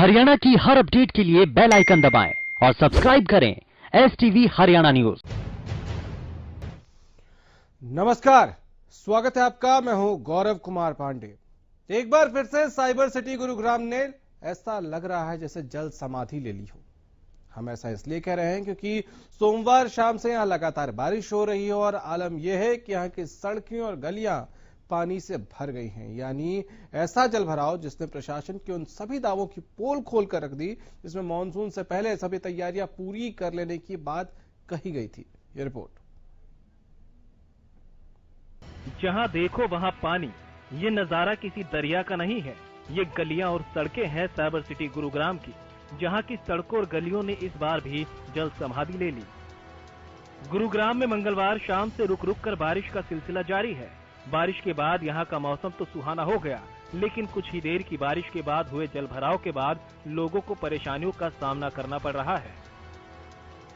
हरियाणा की हर अपडेट के लिए बेल आइकन दबाएं और सब्सक्राइब करें STV हरियाणा न्यूज। नमस्कार, स्वागत है आपका। मैं हूं गौरव कुमार पांडे। एक बार फिर से साइबर सिटी गुरुग्राम ने ऐसा लग रहा है जैसे जल समाधि ले ली हो। हम ऐसा इसलिए कह रहे हैं क्योंकि सोमवार शाम से यहां लगातार बारिश हो रही है और आलम यह है कि यहां की सड़कें और गलियां पानी से भर गई हैं। यानी ऐसा जल भराव जिसने प्रशासन के उन सभी दावों की पोल खोल कर रख दी जिसमें मानसून से पहले सभी तैयारियां पूरी कर लेने की बात कही गई थी। ये रिपोर्ट। जहां देखो वहां पानी। ये नजारा किसी दरिया का नहीं है, ये गलियां और सड़कें हैं साइबर सिटी गुरुग्राम की, जहां की सड़कों और गलियों ने इस बार भी जल समाधि ले ली। गुरुग्राम में मंगलवार शाम से रुक रुक कर बारिश का सिलसिला जारी है। बारिश के बाद यहां का मौसम तो सुहाना हो गया, लेकिन कुछ ही देर की बारिश के बाद हुए जल भराव के बाद लोगों को परेशानियों का सामना करना पड़ रहा है।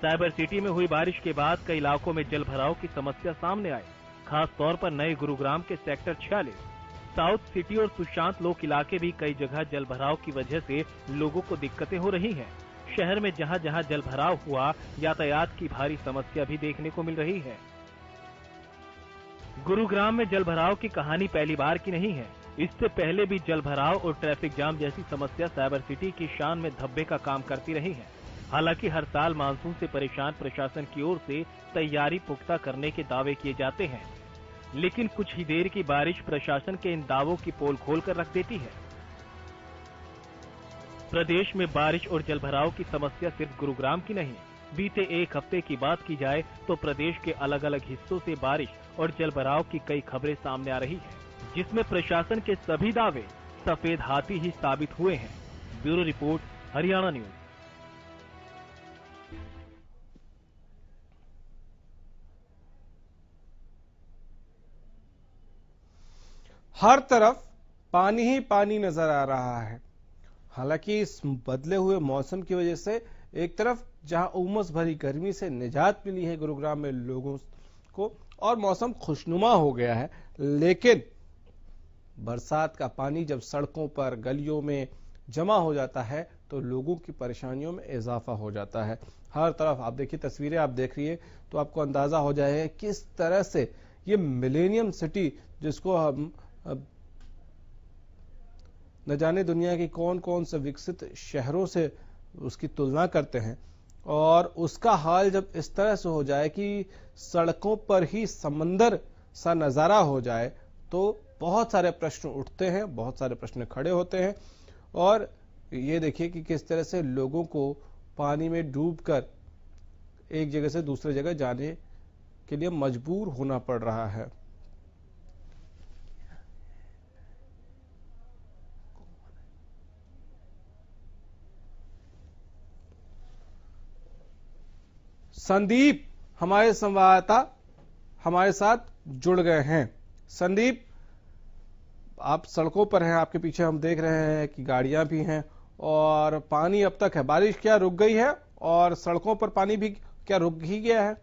साइबर सिटी में हुई बारिश के बाद कई इलाकों में जल भराव की समस्या सामने आई। खास तौर पर नए गुरुग्राम के सेक्टर 46, साउथ सिटी और सुशांत लोक इलाके भी कई जगह जल भराव की वजह से लोगों को दिक्कतें हो रही हैं। शहर में जहां जहां जल भराव हुआ, यातायात की भारी समस्या भी देखने को मिल रही है। गुरुग्राम में जल भराव की कहानी पहली बार की नहीं है। इससे पहले भी जल भराव और ट्रैफिक जाम जैसी समस्या साइबर सिटी की शान में धब्बे का काम करती रही है। हालांकि हर साल मानसून से परेशान प्रशासन की ओर से तैयारी पुख्ता करने के दावे किए जाते हैं, लेकिन कुछ ही देर की बारिश प्रशासन के इन दावों की पोल खोलकर रख देती है। प्रदेश में बारिश और जलभराव की समस्या सिर्फ गुरुग्राम की नहीं, बीते एक हफ्ते की बात की जाए तो प्रदेश के अलग अलग हिस्सों से बारिश और जलभराव की कई खबरें सामने आ रही हैं, जिसमें प्रशासन के सभी दावे सफेद हाथी ही साबित हुए हैं। Bureau report, Haryana news. हर तरफ पानी ही पानी नजर आ रहा है। हालांकि इस बदले हुए मौसम की वजह से एक तरफ जहां उमस भरी गर्मी से निजात मिली है गुरुग्राम में लोगों को और मौसम खुशनुमा हो गया है, लेकिन बरसात का पानी जब सड़कों पर गलियों में जमा हो जाता है तो लोगों की परेशानियों में इजाफा हो जाता है। हर तरफ आप देखिए, तस्वीरें आप देख रही है तो आपको अंदाजा हो जाएगा किस तरह से ये मिलेनियम सिटी, जिसको हम न जाने दुनिया की कौन कौन से विकसित शहरों से उसकी तुलना करते हैं, और उसका हाल जब इस तरह से हो जाए कि सड़कों पर ही समंदर सा नजारा हो जाए तो बहुत सारे प्रश्न उठते हैं, बहुत सारे प्रश्न खड़े होते हैं। और ये देखिए कि किस तरह से लोगों को पानी में डूबकर एक जगह से दूसरे जगह जाने के लिए मजबूर होना पड़ रहा है। संदीप हमारे संवाददाता हमारे साथ जुड़ गए हैं। संदीप, आप सड़कों पर हैं, आपके पीछे हम देख रहे हैं कि गाड़ियां भी हैं और पानी अब तक है। बारिश क्या रुक गई है और सड़कों पर पानी भी क्या रुक ही गया है?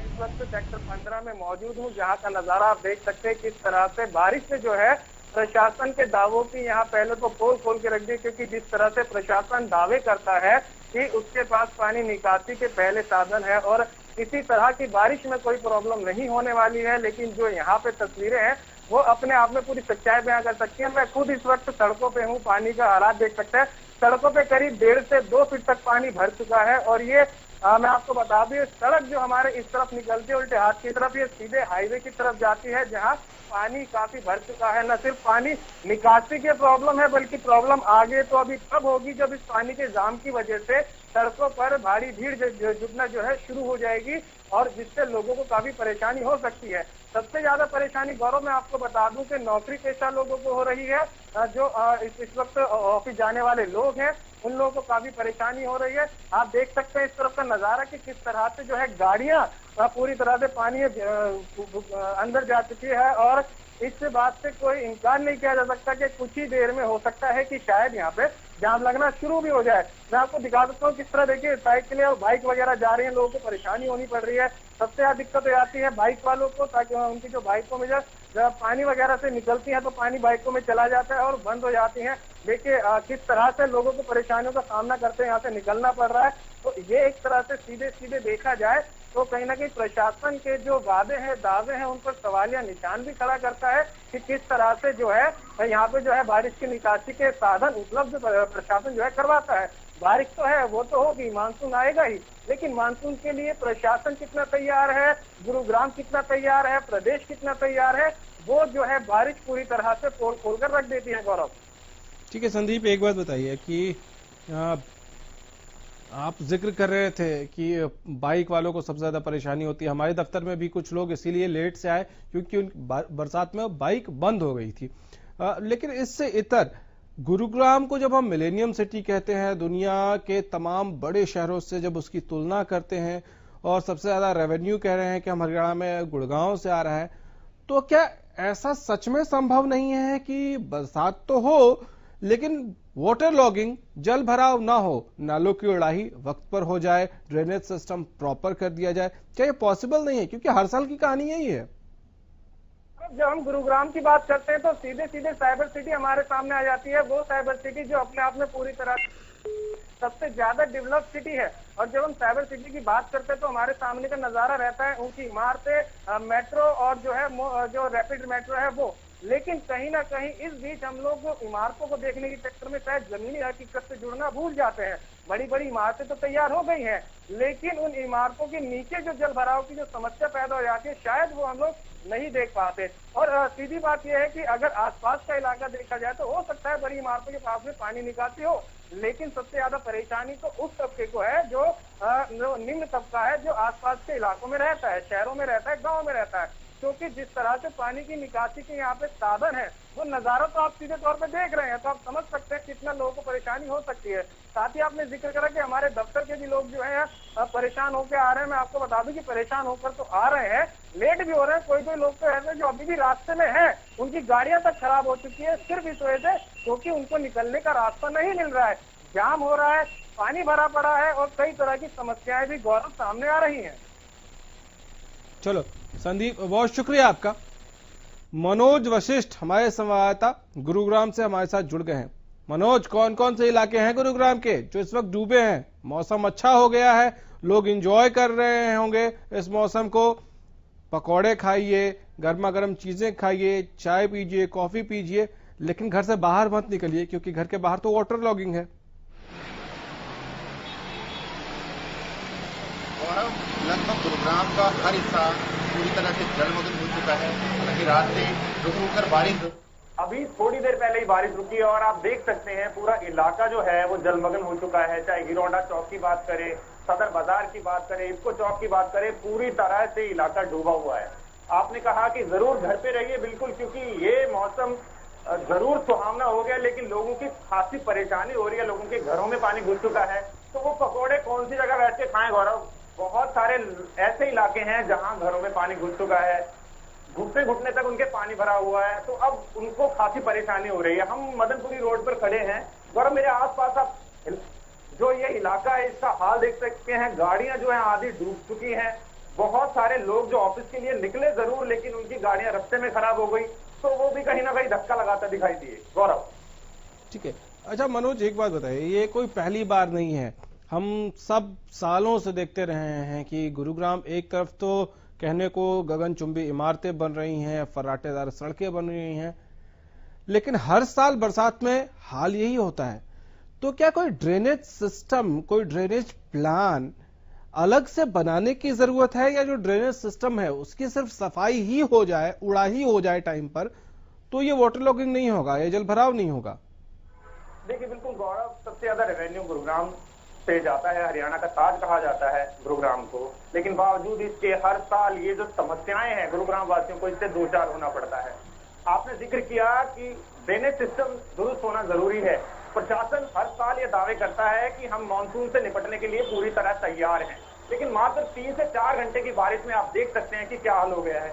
इस वक्त सेक्टर 15 में मौजूद हूँ, जहाँ का नजारा आप देख सकते हैं किस तरह से बारिश से जो है प्रशासन के दावों की यहाँ पहले तो पोल खोल के रख दी, क्योंकि जिस तरह से प्रशासन दावे करता है कि उसके पास पानी निकासी के पहले साधन है और किसी तरह की बारिश में कोई प्रॉब्लम नहीं होने वाली है, लेकिन जो यहाँ पे तस्वीरें हैं वो अपने आप में पूरी सच्चाई बयां कर सकती है। मैं खुद इस वक्त सड़कों पे हूँ, पानी का हालात देख सकते हैं। सड़कों पे करीब 1.5 से 2 फीट तक पानी भर चुका है और ये मैं आपको बता दूं, ये सड़क जो हमारे इस तरफ निकलती है उल्टे हाथ की तरफ, ये सीधे हाईवे की तरफ जाती है, जहां पानी काफी भर चुका है। न सिर्फ पानी निकासी की प्रॉब्लम है, बल्कि प्रॉब्लम आगे तो अभी तब होगी जब इस पानी के जाम की वजह से सड़कों पर भारी भीड़ जुटना जो है शुरू हो जाएगी और जिससे लोगों को काफी परेशानी हो सकती है। सबसे ज्यादा परेशानी गौरव मैं आपको बता दूं कि नौकरी पेशा लोगों को हो रही है, जो इस वक्त ऑफिस जाने वाले लोग हैं उन लोगों को काफी परेशानी हो रही है। आप देख सकते हैं इस तरफ का नजारा कि किस तरह से जो है गाड़ियां पूरी तरह से पानी अंदर जा चुकी है और इस बात से कोई इनकार नहीं किया जा सकता कि कुछ ही देर में हो सकता है कि शायद यहाँ पे जाम लगना शुरू भी हो जाए। मैं आपको दिखा सकता हूँ किस तरह देखिए साइकिलें और बाइक वगैरह जा रही हैं, लोगों को परेशानी होनी पड़ रही है। सबसे ज्यादा दिक्कत हो जाती है बाइक वालों को, ताकि उनकी जो बाइकों में जब पानी वगैरह से निकलती है तो पानी बाइकों में चला जाता है और बंद हो जाती है। देखिए किस तरह से लोगों को परेशानियों का सामना करते हैं, यहाँ से निकलना पड़ रहा है। तो ये एक तरह से सीधे सीधे देखा जाए तो कहीं ना कहीं प्रशासन के जो वादे हैं, दावे हैं, उन पर सवालिया निशान भी खड़ा करता है कि किस तरह से जो है यहाँ पे जो है बारिश की निकासी के साधन उपलब्ध प्रशासन जो है करवाता है। बारिश तो है, वो तो होगी, मानसून आएगा ही, लेकिन मानसून के लिए प्रशासन कितना तैयार है, गुरुग्राम कितना तैयार है, प्रदेश कितना तैयार है, वो जो है बारिश पूरी तरह से पोल खोल कर रख देती है। गौरव, ठीक है संदीप, एक बात बताइए कि आप जिक्र कर रहे थे कि बाइक वालों को सबसे ज्यादा परेशानी होती है। हमारे दफ्तर में भी कुछ लोग इसीलिए लेट से आए क्योंकि उन बरसात में बाइक बंद हो गई थी। लेकिन इससे इतर गुरुग्राम को जब हम मिलेनियम सिटी कहते हैं, दुनिया के तमाम बड़े शहरों से जब उसकी तुलना करते हैं और सबसे ज्यादा रेवेन्यू कह रहे हैं कि हम हरियाणा में गुड़गांव से आ रहा है, तो क्या ऐसा सच में संभव नहीं है कि बरसात तो हो लेकिन वाटर लॉगिंग, जल भराव ना हो, नालों की उड़ाही वक्त पर हो जाए, ड्रेनेज सिस्टम प्रॉपर कर दिया जाए? क्या ये पॉसिबल नहीं है? क्योंकि हर साल की कहानी यही है। जब हम गुरुग्राम की बात करते हैं तो सीधे सीधे साइबर सिटी हमारे सामने आ जाती है। वो साइबर सिटी जो अपने आप में पूरी तरह सबसे ज्यादा डेवलप सिटी है। और जब हम साइबर सिटी की बात करते हैं तो हमारे सामने का नजारा रहता है ऊंची इमारतें, मेट्रो और जो है जो रैपिड मेट्रो है वो। लेकिन कहीं ना कहीं इस बीच हम लोग इमारतों को देखने के चक्कर में शायद जमीनी हकीकत से जुड़ना भूल जाते हैं। बड़ी बड़ी इमारतें तो तैयार हो गई हैं, लेकिन उन इमारतों के नीचे जो जल भराव की जो समस्या पैदा हो जाती है शायद वो हम लोग नहीं देख पाते। और सीधी बात यह है कि अगर आसपास का इलाका देखा जाए तो हो सकता है बड़ी इमारतों के पास में पानी निकासी हो, लेकिन सबसे ज्यादा परेशानी तो उस तबके को है जो निम्न तबका है, जो आसपास के इलाकों में रहता है, शहरों में रहता है, गाँव में रहता है। क्योंकि जिस तरह से पानी की निकासी के यहाँ पे साधन है वो नजारा तो आप सीधे तौर पे देख रहे हैं, तो आप समझ सकते हैं कितना लोगों को परेशानी हो सकती है। साथ ही आपने जिक्र करा कि हमारे दफ्तर के भी लोग जो है परेशान होकर आ रहे हैं। मैं आपको बता दूं कि परेशान होकर तो आ रहे हैं, लेट भी हो रहे हैं। कोई कोई लोग तो ऐसे जो अभी भी रास्ते में है, उनकी गाड़ियां तक खराब हो चुकी है सिर्फ इस वजह से क्योंकि उनको निकलने का रास्ता नहीं मिल रहा है, जाम हो रहा है, पानी भरा पड़ा है और कई तरह की समस्याएं भी गौरव सामने आ रही हैं। चलो संदीप, बहुत शुक्रिया आपका। मनोज वशिष्ठ हमारे संवाददाता गुरुग्राम से हमारे साथ जुड़ गए हैं। मनोज, कौन कौन से इलाके हैं गुरुग्राम के जो इस वक्त डूबे हैं? मौसम अच्छा हो गया है, लोग एंजॉय कर रहे होंगे इस मौसम को, पकौड़े खाइए, गर्मा गर्म चीजें खाइए, चाय पीजिए, कॉफी पीजिए, लेकिन घर से बाहर मत निकलिए क्योंकि घर के बाहर तो वाटर लॉगिंग है। लगभग गुरुग्राम का हर हिस्सा पूरी तरह से जलमग्न हो चुका है। वहीं रात से रुक रुक कर बारिश, अभी थोड़ी देर पहले ही बारिश रुकी है और आप देख सकते हैं पूरा इलाका जो है वो जलमग्न हो चुका है। चाहे गिरोडा चौक की बात करें, सदर बाजार की बात करें, इफ्को चौक की बात करें, पूरी तरह से इलाका डूबा हुआ है। आपने कहा कि जरूर घर पे रहिए, बिल्कुल, क्योंकि ये मौसम जरूर सुहावना हो गया, लेकिन लोगों की खासी परेशानी हो रही है। लोगों के घरों में पानी घुस चुका है, तो वो पकौड़े कौन सी जगह बैठ के खाएं गौरव? बहुत सारे ऐसे इलाके हैं जहां घरों में पानी घुस चुका है, घुटने घुटने तक उनके पानी भरा हुआ है, तो अब उनको खासी परेशानी हो रही है। हम मदनपुरी रोड पर खड़े हैं गौरव, मेरे आसपास आप जो ये इलाका है इसका हाल देख सकते हैं। गाड़ियां जो है आधी डूब चुकी हैं। बहुत सारे लोग जो ऑफिस के लिए निकले जरूर, लेकिन उनकी गाड़ियां रास्ते में खराब हो गई, तो वो भी कहीं ना कहीं धक्का लगाता दिखाई दिए गौरव। ठीक है, अच्छा मनोज, एक बात बताइए, ये कोई पहली बार नहीं है, हम सब सालों से देखते रहे हैं कि गुरुग्राम एक तरफ तो कहने को गगनचुंबी इमारतें बन रही हैं, फर्राटेदार सड़कें बन रही हैं, लेकिन हर साल बरसात में हाल यही होता है। तो क्या कोई ड्रेनेज सिस्टम, कोई ड्रेनेज प्लान अलग से बनाने की जरूरत है, या जो ड्रेनेज सिस्टम है उसकी सिर्फ सफाई ही हो जाए, उड़ाही हो जाए टाइम पर, तो ये वाटर लॉगिंग नहीं होगा, ये जल भराव नहीं होगा? देखिए बिल्कुल गौरव, सबसे ज्यादा रेवेन्यू गुरुग्राम से जाता है, हरियाणा का ताज कहा जाता है गुरुग्राम को, लेकिन बावजूद इसके हर साल ये जो समस्याएं हैं गुरुग्राम वासियों को, इससे दो चार होना पड़ता है। आपने जिक्र किया कि ड्रेनेज सिस्टम दुरुस्त होना जरूरी है। प्रशासन हर साल ये दावे करता है कि हम मानसून से निपटने के लिए पूरी तरह तैयार हैं, लेकिन मात्र 3 से 4 घंटे की बारिश में आप देख सकते हैं कि क्या हाल हो गया है।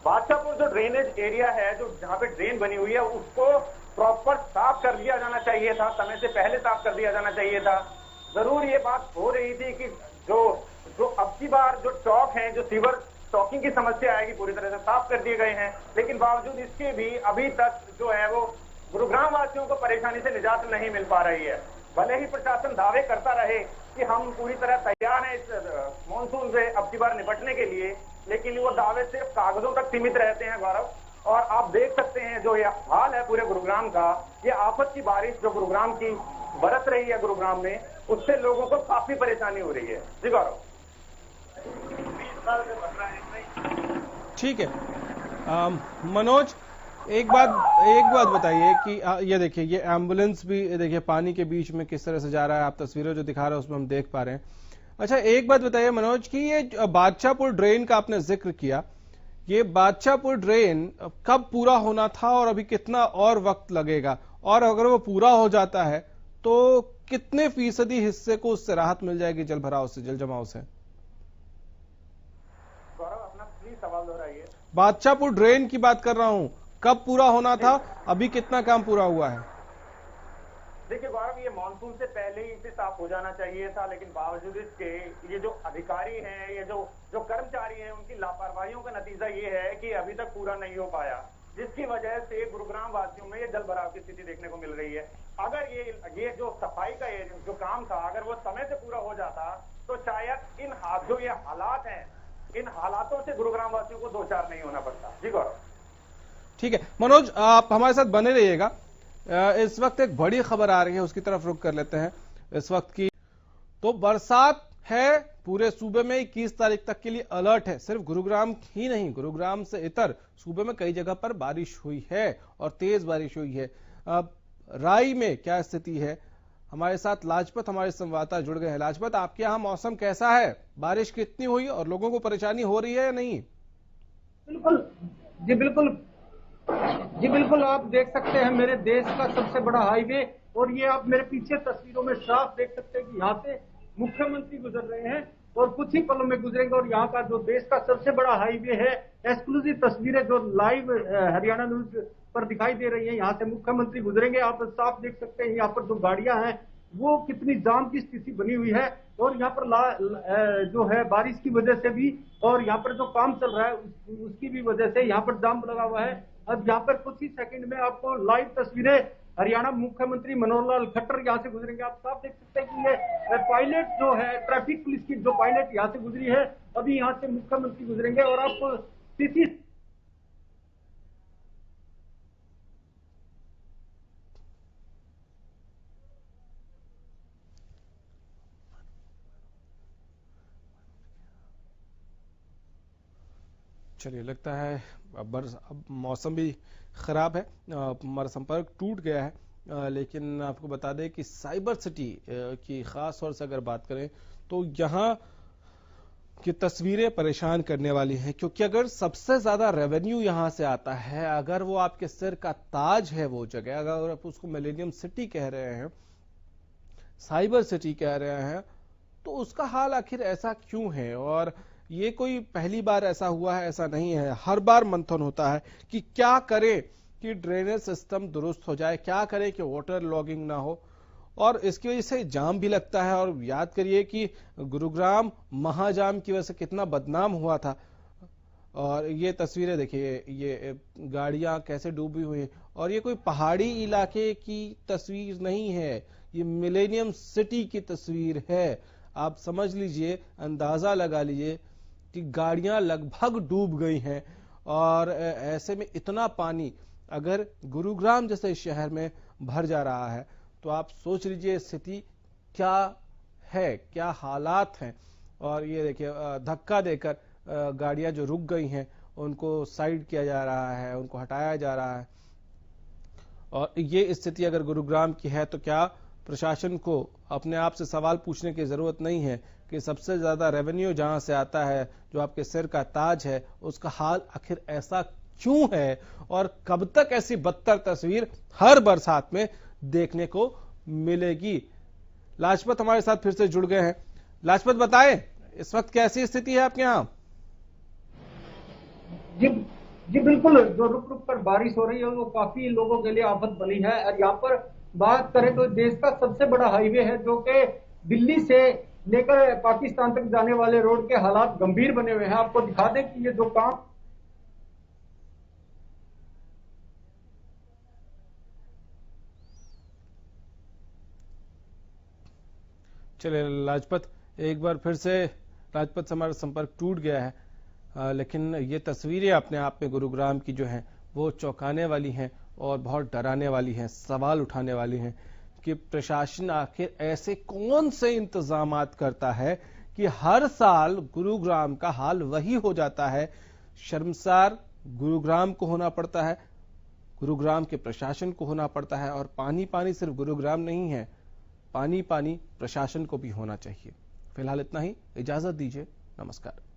बादशाहपुर जो ड्रेनेज एरिया है, जो जहाँ पे ड्रेन बनी हुई है, उसको प्रॉपर साफ कर दिया जाना चाहिए था, समय से पहले साफ कर दिया जाना चाहिए था। जरूर ये बात हो रही थी कि जो अब की बार जो चौक है, जो सीवर चौकिंग की समस्या आएगी, पूरी तरह से साफ कर दिए गए हैं, लेकिन बावजूद इसके भी अभी तक जो है वो गुरुग्राम वासियों को परेशानी से निजात नहीं मिल पा रही है। भले ही प्रशासन दावे करता रहे कि हम पूरी तरह तैयार हैं इस मानसून से अब की बार निपटने के लिए, लेकिन वो दावे सिर्फ कागजों तक सीमित रहते हैं गौरव। और आप देख सकते हैं जो ये हाल है पूरे गुरुग्राम का, ये आफत की बारिश जो गुरुग्राम की बरस रही है गुरुग्राम में, उससे लोगों को काफी परेशानी हो रही है। जी गौरव। ठीक है मनोज, एक बात बताइए कि ये देखिए, ये एम्बुलेंस भी देखिए पानी के बीच में किस तरह से जा रहा है। आप तस्वीरें जो दिखा रहे हैं उसमें हम देख पा रहे हैं। अच्छा, एक बात बताइए मनोज कि ये बादशाहपुर ड्रेन का आपने जिक्र किया, ये बादशाहपुर ड्रेन कब पूरा होना था और अभी कितना और वक्त लगेगा, और अगर वो पूरा हो जाता है तो कितने फीसदी हिस्से को उससे राहत मिल जाएगी जल भराव से, जल जमाव से? गौरव अपना प्लीज सवाल दोहराइए। बादशाहपुर ड्रेन की बात कर रहा हूं, कब पूरा होना था, अभी कितना काम पूरा हुआ है? देखिए गौरव, ये मानसून से पहले ही इसे साफ हो जाना चाहिए था, लेकिन बावजूद इसके ये जो अधिकारी हैं, ये जो कर्मचारी हैं, उनकी लापरवाहियों का नतीजा ये है कि अभी तक पूरा नहीं हो पाया, जिसकी वजह से गुरुग्राम वासियों में ये जल भराव की स्थिति देखने को मिल रही है। अगर ये जो सफाई का ये जो काम था, अगर वो समय से पूरा हो जाता तो शायद जो ये हालात हैं, इन हालातों से गुरुग्राम वासियों को दो चार नहीं होना पड़ता। जी गौरव। ठीक है मनोज, आप हमारे साथ बने रहिएगा। इस वक्त एक बड़ी खबर आ रही है, उसकी तरफ रुख कर लेते हैं इस वक्त की। तो बरसात है पूरे सूबे में, 21 तारीख तक के लिए अलर्ट है। सिर्फ गुरुग्राम ही नहीं, गुरुग्राम से इतर सूबे में कई जगह पर बारिश हुई है और तेज बारिश हुई है। अब राई में क्या स्थिति है, हमारे साथ लाजपत हमारे संवाददाता जुड़ गए हैं। लाजपत, आपके यहाँ मौसम कैसा है, बारिश कितनी हुई और लोगों को परेशानी हो रही है या नहीं? जी बिल्कुल, आप देख सकते हैं मेरे देश का सबसे बड़ा हाईवे, और ये आप मेरे पीछे तस्वीरों में साफ देख सकते हैं कि यहाँ से मुख्यमंत्री गुजर रहे हैं और कुछ ही पलों में गुजरेंगे। और यहाँ का जो देश का सबसे बड़ा हाईवे है, एक्सक्लूसिव तस्वीरें जो लाइव हरियाणा न्यूज पर दिखाई दे रही है, यहाँ से मुख्यमंत्री गुजरेंगे। आप साफ देख सकते हैं यहाँ पर जो गाड़ियां हैं वो कितनी जाम की स्थिति बनी हुई है, और यहाँ पर जो है बारिश की वजह से भी, और यहाँ पर जो काम चल रहा है उसकी भी वजह से यहाँ पर जाम लगा हुआ है। अब यहाँ पर कुछ ही सेकंड में आपको लाइव तस्वीरें हरियाणा मुख्यमंत्री मनोहर लाल खट्टर यहाँ से गुजरेंगे। आप साफ देख सकते हैं कि ये पायलट जो है, ट्रैफिक पुलिस की जो पायलट यहाँ से गुजरी है, अभी यहाँ से मुख्यमंत्री गुजरेंगे। और आपको स्थिति चलिए, लगता है अब मौसम भी खराब है, हमारा संपर्क टूट गया है। लेकिन आपको बता दें कि साइबर सिटी की खास तौर से अगर बात करें तो यहाँ की तस्वीरें परेशान करने वाली हैं, क्योंकि अगर सबसे ज्यादा रेवेन्यू यहां से आता है, अगर वो आपके सिर का ताज है वो जगह, अगर आप उसको मिलेनियम सिटी कह रहे हैं, साइबर सिटी कह रहे हैं, तो उसका हाल आखिर ऐसा क्यों है? और ये कोई पहली बार ऐसा हुआ है, ऐसा नहीं है। हर बार मंथन होता है कि क्या करें कि ड्रेनेज सिस्टम दुरुस्त हो जाए, क्या करें कि वाटर लॉगिंग ना हो, और इसकी वजह से जाम भी लगता है। और याद करिए कि गुरुग्राम महाजाम की वजह से कितना बदनाम हुआ था। और ये तस्वीरें देखिए, ये गाड़ियां कैसे डूबी हुई हैं, और ये कोई पहाड़ी इलाके की तस्वीर नहीं है, ये मिलेनियम सिटी की तस्वीर है। आप समझ लीजिए, अंदाजा लगा लीजिए कि गाड़ियां लगभग डूब गई हैं। और ऐसे में इतना पानी अगर गुरुग्राम जैसे शहर में भर जा रहा है तो आप सोच लीजिए स्थिति क्या है, क्या हालात हैं। और ये देखिए, धक्का देकर गाड़ियां जो रुक गई हैं उनको साइड किया जा रहा है, उनको हटाया जा रहा है। और ये स्थिति अगर गुरुग्राम की है तो क्या प्रशासन को अपने आप से सवाल पूछने की जरूरत नहीं है कि सबसे ज्यादा रेवेन्यू जहां से आता है, जो आपके सिर का ताज है, उसका हाल आखिर ऐसा क्यों है? और कब तक ऐसी बदतर तस्वीर हर बरसात में देखने को मिलेगी? लाजपत हमारे साथ फिर से जुड़ गए हैं। लाजपत, बताएं इस वक्त कैसी स्थिति है आपके यहाँ? जी बिल्कुल, जो रुक रुक कर बारिश हो रही है वो काफी लोगों के लिए आफत बनी है। और यहाँ पर बात करें तो देश का सबसे बड़ा हाईवे है, जो कि दिल्ली से लेकर पाकिस्तान तक जाने वाले रोड के हालात गंभीर बने हुए हैं। आपको दिखा दें कि ये जो काम चलिए लाजपत, एक बार फिर से लाजपत से हमारा संपर्क टूट गया है, लेकिन ये तस्वीरें अपने आप में गुरुग्राम की जो हैं वो चौंकाने वाली हैं और बहुत डराने वाली हैं, सवाल उठाने वाली हैं कि प्रशासन आखिर ऐसे कौन से इंतजामात करता है कि हर साल गुरुग्राम का हाल वही हो जाता है। शर्मसार गुरुग्राम को होना पड़ता है, गुरुग्राम के प्रशासन को होना पड़ता है। और पानी पानी सिर्फ गुरुग्राम नहीं है, पानी पानी प्रशासन को भी होना चाहिए। फिलहाल इतना ही, इजाजत दीजिए, नमस्कार।